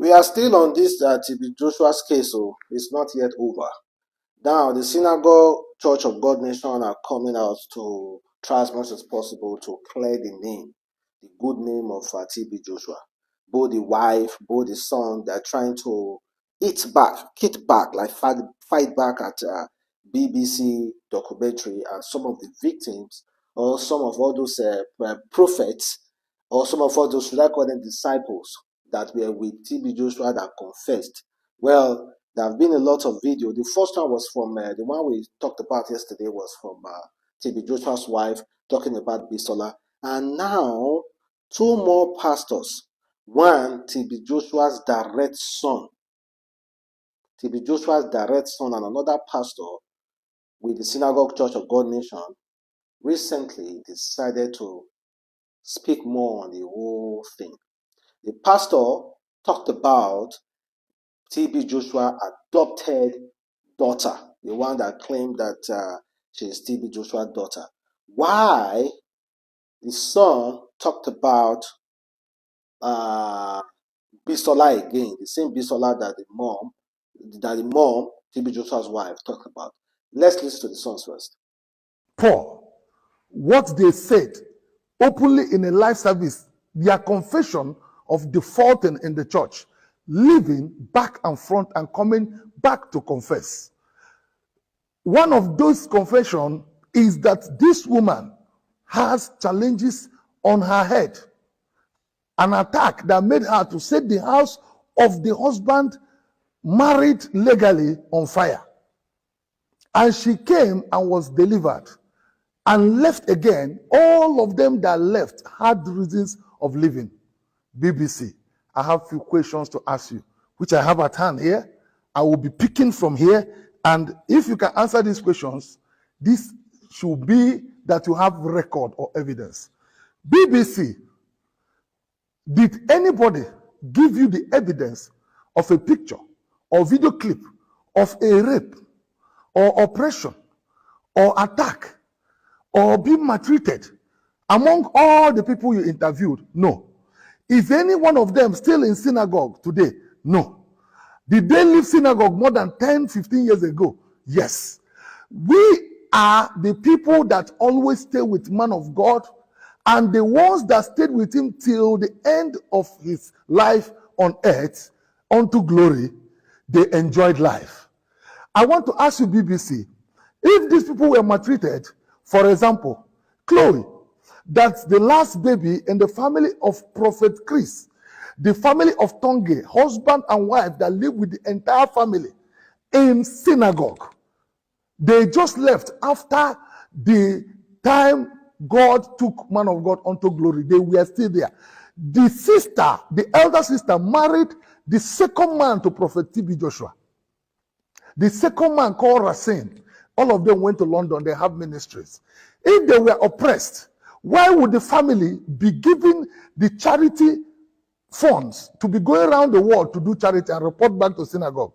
We are still on this TB Joshua's case, so it's not yet over. Now, the Synagogue Church of God Nation are coming out to try as much as possible to clear the name, the good name of TB Joshua. Both the wife, both the son, they're trying to hit back, like fight back at BBC documentary, and some of the victims, or some of all those prophets, or some of all those, should I call them disciples, that were with TB Joshua that confessed. Well, there have been a lot of video. The first one was from the one we talked about yesterday was from TB Joshua's wife talking about Bisola. And now, two more pastors. One, TB Joshua's direct son. TB Joshua's direct son and another pastor with the Synagogue Church of God Nation recently decided to speak more on the whole thing. The pastor talked about TB Joshua adopted daughter, the one that claimed that she is TB Joshua's daughter. Why the son talked about Bisola again, the same Bisola that the mom, TB Joshua's wife, talked about. Let's listen to the sons first. Paul, what they said openly in a live service, their confession of defaulting in the church, living back and front and coming back to confess. One of those confessions is that this woman has challenges on her head, an attack that made her to set the house of the husband married legally on fire. And she came and was delivered and left again. All of them that left had reasons of leaving. BBC, I have a few questions to ask you, which I have at hand here. I will be picking from here. And if you can answer these questions, this should be that you have record or evidence. BBC, did anybody give you the evidence of a picture or video clip of a rape or oppression or attack or being maltreated among all the people you interviewed? No. Is any one of them still in synagogue today? No. Did they leave synagogue more than 10, 15 years ago? Yes. We are the people that always stay with man of God, and the ones that stayed with him till the end of his life on earth unto glory, they enjoyed life. I want to ask you, BBC, if these people were maltreated, for example, Chloe, that's the last baby in the family of Prophet Chris, the family of Tonge, husband and wife that live with the entire family in synagogue. They just left after the time God took man of God unto glory. They were still there. The sister, the elder sister, married the second man to Prophet TB Joshua. The second man called Racine. All of them went to London. They have ministries. If they were oppressed, why would the family be giving the charity funds to be going around the world to do charity and report back to synagogue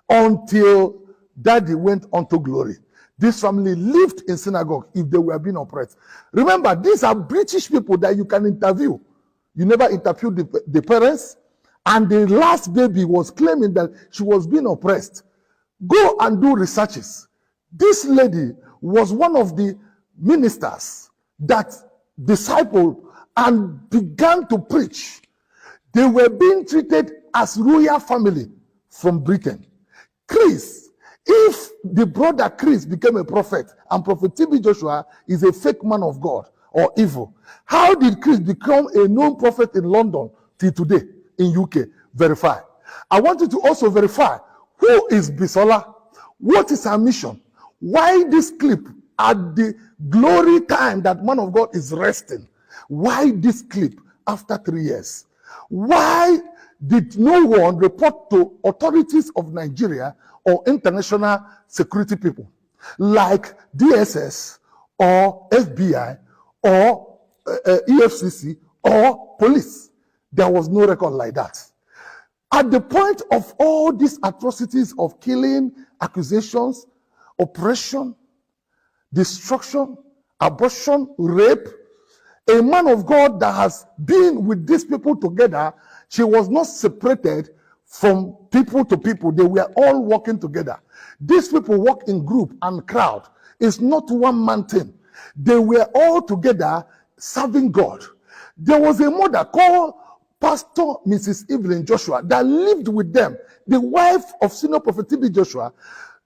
until daddy went unto glory? This family lived in synagogue if they were being oppressed. Remember, these are British people that you can interview. You never interviewed the parents, and the last baby was claiming that she was being oppressed. Go and do researches. This lady was one of the ministers that discipled and began to preach. They were being treated as royal family from Britain. Chris, if the brother Chris became a prophet and Prophet TB Joshua is a fake man of God or evil, how did Chris become a known prophet in London till today in UK? Verify. I want you to also verify who is Bisola, what is her mission, why this clip at the glory time that man of God is resting, why this clip after 3 years? Why did no one report to authorities of Nigeria or international security people like DSS or FBI or EFCC or police? There was no record like that. At the point of all these atrocities of killing, accusations, oppression, destruction, abortion, rape, a man of God that has been with these people together, she was not separated from people to people. They were all working together. These people work in group and crowd. It's not one man thing. They were all together serving God. There was a mother called Pastor Mrs. Evelyn Joshua that lived with them, the wife of Senior Prophet TB Joshua.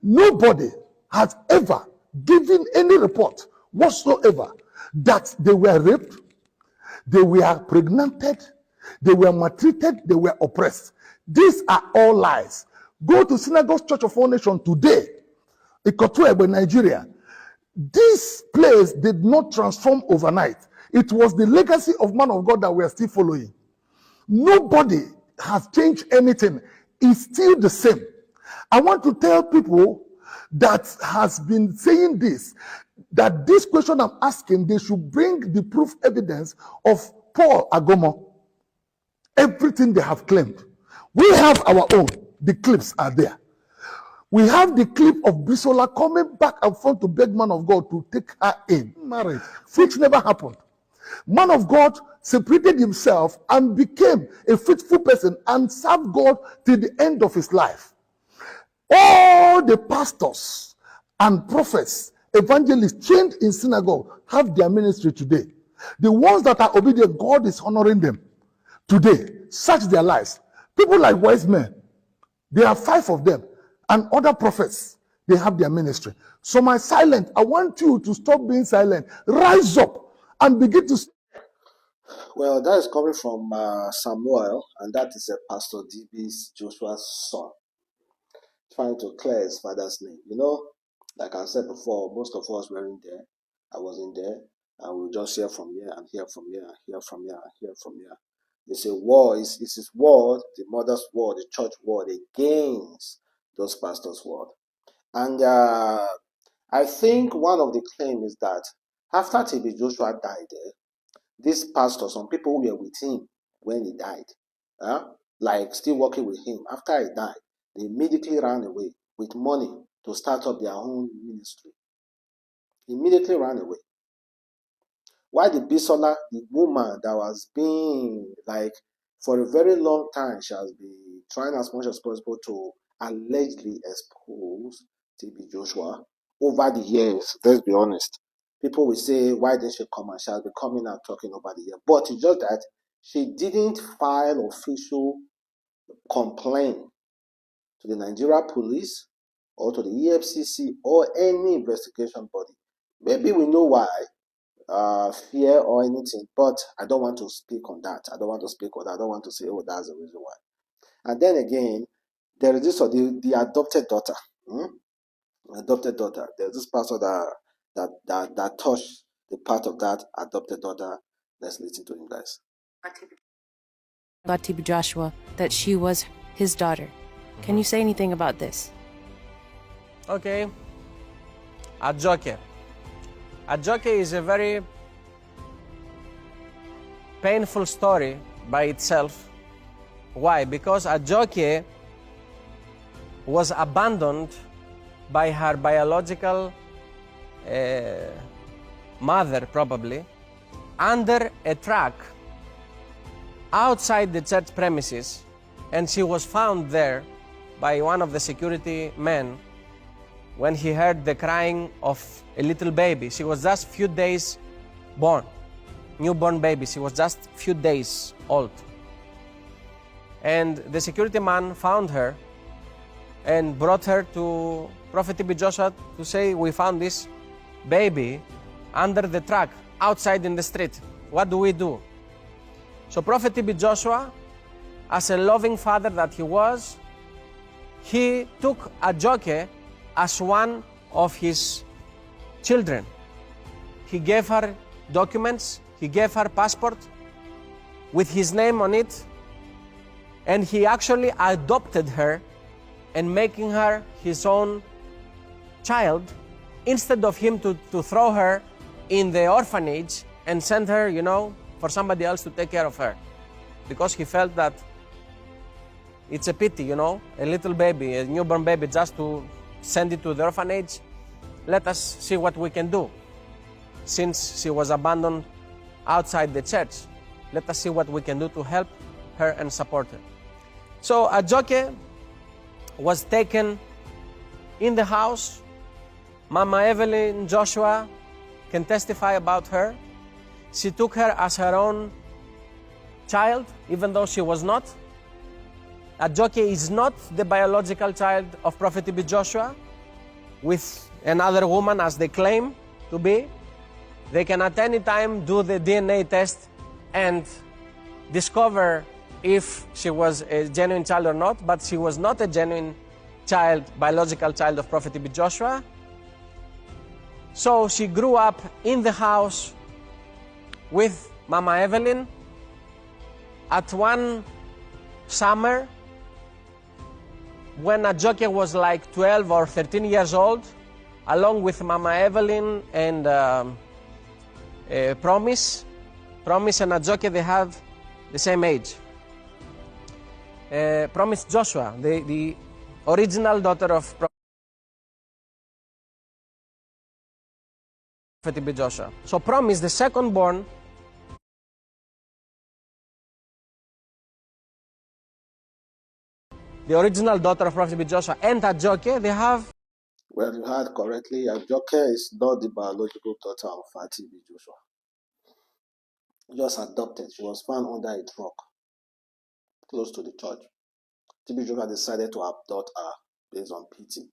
Nobody has ever given any report whatsoever that they were raped, they were pregnanted, they were maltreated, they were oppressed. These are all lies. Go to Synagogue Church of All Nations today, Ikotuebe, Nigeria. This place did not transform overnight. It was the legacy of man of God that we are still following. Nobody has changed anything. It's still the same. I want to tell people that has been saying this, that this question I'm asking, they should bring the proof evidence of Paul Agomo. Everything they have claimed. We have our own. The clips are there. We have the clip of Bisola coming back and front to beg man of God to take her in marriage, which never happened. Man of God separated himself and became a faithful person and served God till the end of his life. All the pastors and prophets, evangelists trained in synagogue have their ministry today. The ones that are obedient, God is honoring them today. Search their lives. People like wise men, there are 5 of them, and other prophets, they have their ministry. So my silent, I want you to stop being silent. Rise up and begin to. Well, that is coming from Samuel, and that is a Pastor DB's Joshua's son, trying to clear his father's name. You know, like I said before, most of us were in there. I was in there, and we'll just hear from here and hear from here and hear from here and hear from here. It's a war. It's his word, the mother's word, the church word against those pastors' word. And I think one of the claims is that after TB Joshua died, this pastor, some people who were with him when he died, like still working with him, after he died, they immediately ran away with money to start up their own ministry. Immediately ran away. Why the Bisola, the woman that was being, like, for a very long time, she has been trying as much as possible to allegedly expose TB Joshua over the years. Let's be honest. People will say, why didn't she come out? She has been coming out talking over the years. But it's just that she didn't file official complaint to the Nigeria police or to the EFCC or any investigation body. Maybe we know why. Fear or anything, but I don't want to speak on that. I don't want to speak on that. I don't want to say, oh, that's the reason why. And then again, there is this the adopted daughter. Adopted daughter. There's this pastor that touched the part of that adopted daughter. Let's listen to him, guys. About TB Joshua that she was his daughter. Can you say anything about this? Okay. Adjoke. Adjoke is a very painful story by itself. Why? Because Adjoke was abandoned by her biological mother, probably, under a truck outside the church premises, and she was found there by one of the security men when he heard the crying of a little baby. She was just few days born, newborn baby. She was just few days old. And the security man found her and brought her to Prophet TB Joshua to say, we found this baby under the truck outside in the street. What do we do? So Prophet TB Joshua, as a loving father that he was, he took Adjoke as one of his children. He gave her documents, he gave her passport with his name on it, and he actually adopted her and making her his own child, instead of him to throw her in the orphanage and send her, you know, for somebody else to take care of her. Because he felt that it's a pity, you know, a little baby, a newborn baby, just to send it to the orphanage. Let us see what we can do. Since she was abandoned outside the church, let us see what we can do to help her and support her. So Ajoke was taken in the house. Mama Evelyn Joshua can testify about her. She took her as her own child, even though she was not. Ajoke is not the biological child of Prophet T.B. Joshua with another woman as they claim to be. They can at any time do the DNA test and discover if she was a genuine child or not, but she was not a genuine child, biological child of Prophet T.B. Joshua. So she grew up in the house with Mama Evelyn. At one summer, when Ajoke was like 12 or 13 years old, along with Mama Evelyn and Promise and Ajoke, they have the same age. Promise Joshua, the original daughter of Prophet T.B. Joshua. So Promise, the second born, the original daughter of Prophet T.B. Joshua, and Ajoke, they have... Well, you heard correctly. Ajoke is not the biological daughter of T.B. Joshua. Just adopted. She was found under a rock close to the church. T.B. Joshua decided to adopt her based on pity.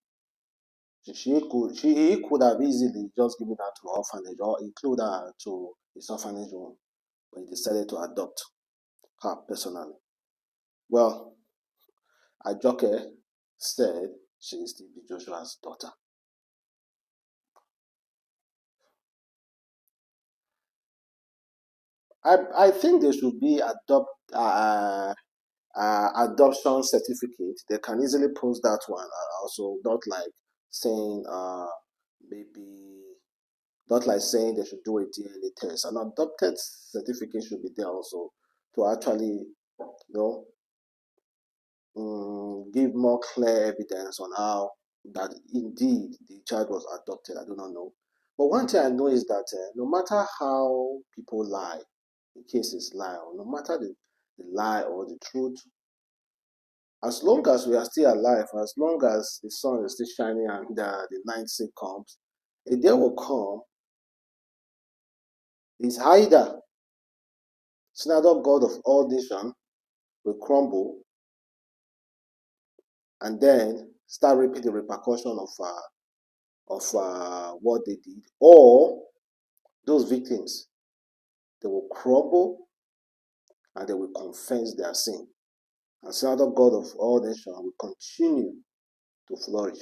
He could have easily just given her to orphanage or include her to his orphanage home, but he decided to adopt her personally. Well, Ajoke said she is T.B. Joshua's daughter. I think there should be adoption certificate. They can easily post that one. Also, not like saying maybe not like saying they should do a DNA test. An adopted certificate should be there also to actually, give more clear evidence on how that indeed the child was adopted. I do not know. But one thing I know is that no matter how people lie, in cases lie, or no matter the lie or the truth, as long as we are still alive, as long as the sun is still shining and the night still comes, a day will come. It's either synagogue God of all nations will crumble and then start reaping the repercussion of what they did, or those victims, they will crumble and they will confess their sin. And synagogue God of all nations will continue to flourish.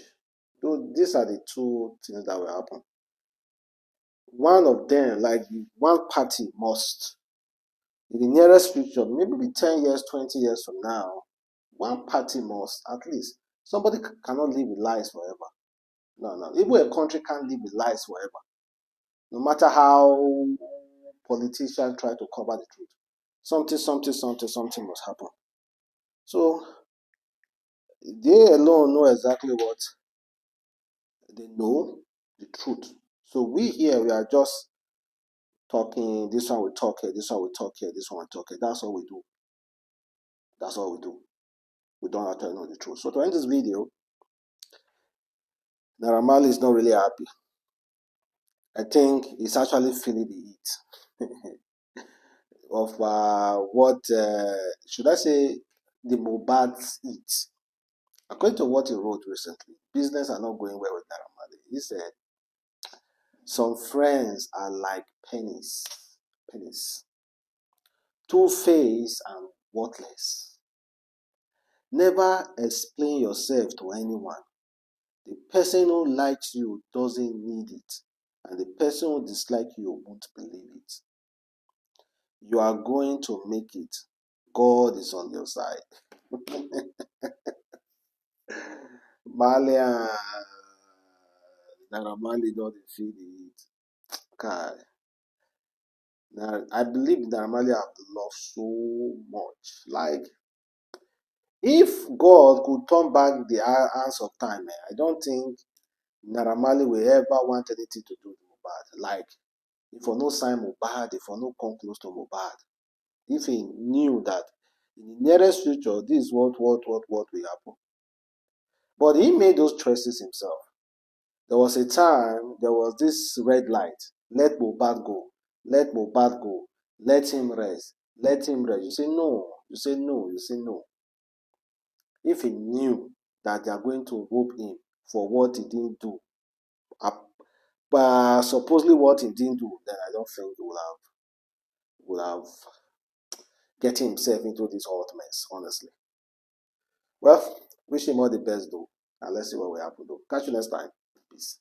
So these are the two things that will happen. One of them, like one party must, in the nearest future, maybe 10 years, 20 years from now, one party must, at least, somebody cannot live with lies forever. No. Even a country can't live with lies forever. No matter how politicians try to cover the truth. Something must happen. So, they alone know exactly what they know, the truth. So we here, we are just talking, this one we talk here, this one we talk here, this one we talk here. That's all we do. That's all we do. We don't actually know the truth. So to end this video, Naira Marley is not really happy. I think he's actually feeling the heat of what, should I say, the Mohbad's heat. According to what he wrote recently, business are not going well with Naira Marley. He said, some friends are like pennies, two-faced and worthless. Never explain yourself to anyone. The person who likes you doesn't need it, and the person who dislikes you won't believe it. You are going to make it. God is on your side. Marley and Naira Marley don't feel it. God. Now, I believe Naira Marley have lost so much. Like, if God could turn back the hands of time, I don't think Naira Marley will ever want anything to do with Mohbad. Like, if for no sign Mohbad, if for no come close to Mohbad, if he knew that In the nearest future, this is what will happen. But he made those choices himself. There was a time, there was this red light. Let Mohbad go. Let Mohbad go. Let him rest. Let him rest. You say no. You say no. You say no. If he knew that they are going to rope him for what he didn't do, supposedly what he didn't do, then I don't think he would have getting himself into this hot mess, honestly. Well, wish him all the best though. And let's see what will happen though. Catch you next time. Peace.